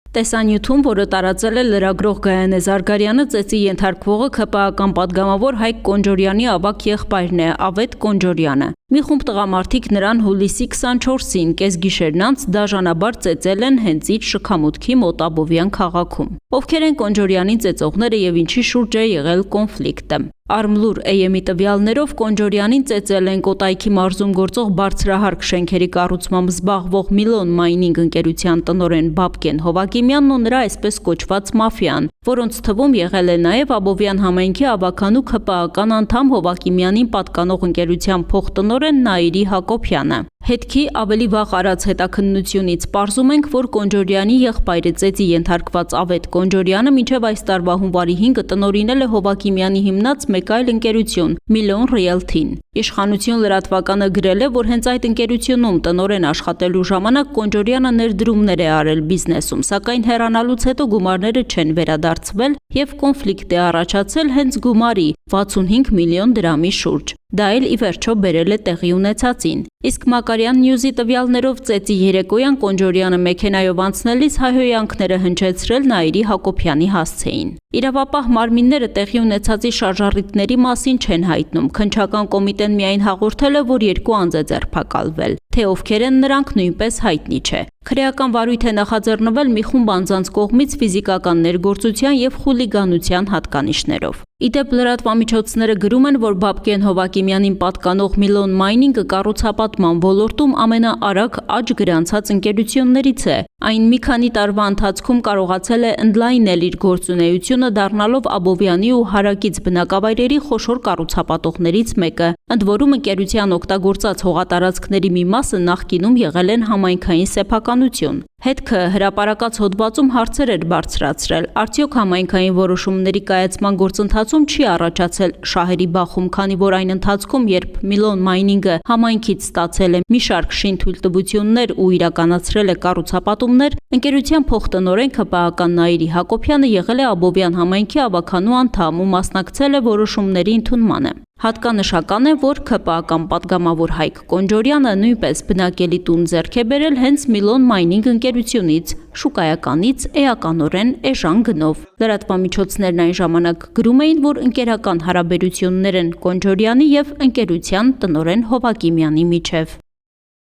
Տեսանյութում, որը տարածել է լրագրող Գայանե Զարգարյանը, ծեծի ենթարկվողը ՔՊԱ-ական պատգամավոր Հայկ Կոնջորյանի ավագ եղբայրն է՝ Ավետ Կոնջորյանը։ Մի խումբ տղամարդիկ նրան հուլիսի 24-ին կեսգիշերն անց դաժանաբար ծեծել են հենց իր շքամուտքի մոտ Աբովյան քաղաքում։ Ովքեր են Կոնջորյանի ծեծողները եւ ինչի շուրջ է եղել կոնֆլիկտը։ Արմլուր AM-ի տվյալներով Կոնջորյանին ծեծել են Կոտայքի մարզում գործող բարձրահարկ շենքերի կառուցմամբ զբաղվող Միլոն Մայնինգ ընկերության տնօրեն Բաբկեն Հովակիմյանն ու նրա այսպես կոչված մաֆիան, որոնց թվում եղել է նաև Աբովյան համայնքի ավագանու ՔՊԱ-ական անդամ Հովակիմյանին պատկանող ընկերության փոխտնօրեն Նաիրի Հակոբյանը։ Հետքի ավելի վաղ արած հետաքննությունից պարզում ենք, որ Կոնջորյանի եղբայրը ծեծի ենթարկված Ավետ Կոնջորյանը մինչև այս տարվա հունվարի 5-ը տնօրինել է Հովակիմյանի հիմնած մեկ այլ ընկերություն՝ Միլոն Ռիելթին։ Իշխանություն լրատվականը գրել է, որ հենց այդ ընկերությունում տնօրեն աշխատելու ժամանակ Կոնջորյանը ներդրումներ է արել բիզնեսում, սակայն հեռանալուց հետո գումարները չեն վերադարձվել եւ կոնֆլիկտ է առաջացել հենց գումարի 65 միլիոն դրամի շուրջ։ Դա էլ ի վերջո բերել է տեղի ունեցածին։ Իսկ Մակարյան Նյուզի տվյալներով ծեծի երեկոյան Կոնջորյանը մեքենայով անցնելիս հայհոյանքները հնչեցրել Նաիրի Հակոբյանի հասցեին։ Իրավապահ մարմինները տեղի ունեցածի շարժառիթների մասին չեն հայտնում։ Քննչական կոմիտեն միայն հաղորդել է, որ 2 անձ է ձերբակալվել։ Թե ովքեր են նրանք նույնպես հայտնի չէ։ Քրեական վարույթ է նախաձեռնվել մի խումբ անձանց կողմից ֆիզիկական ներգործության եւ խուլիգանության հատկանիշներով։ Իդեպ լրատվամիջոցները գրում են, որ Բաբկեն Հովակիմյանին պատկանող Միլոն Մայնինգը կառուցապատման ոլորտում ամենաարագ աճ գրանցած ընկերություններից է։ Այն մի քանի տարվա ընթացքում կարողացել է ընդլայնել իր գործունեությունը, դառնալով Աբովյանի ու հարակից բնակավայրերի խոշոր կառուցապատողներից մեկը։ Ընդ որում ընկերության օգտագործած հողատարածքների մի մասը նախկինում եղել են համայնքային սեփականություն։ Հետքը հրապարակած հոդվածում հարցեր էր բարձրացրել. արդյոք համայնքային որոշումների կայացման գործընթացում չի առաջացել շահերի բախում, քանի որ այն ընթացքում, երբ Միլոն Մայնինգը համայնքից ստացել է մի շարք շինթույլտվություններ ու իրականացրել է կառուցապատումներ, ընկերության փոխտնօրեն ՔՊԱ-ական Նաիրի Հակոբյանը եղել է Աբովյան համայնքի ավագանու անդամ ու մասնակցել է որոշումների ընդունմանը։ Հատկանշական է, որ ՔՊԱ-ական պատգամավոր Հայկ Կոնջորյանը նույնպես բնակելի տուն ձեռք է բերել հենց Միլոն Մայնինգ ընկերությունից, շուկայականից էականորեն էժան գնով։ Լրատվամիջոցներն այն ժամանակ գրում էին, որ ընկերական հարաբերություններ են Կոնջորյանի եւ ընկերության տնօրեն Հովակիմյանի միջև։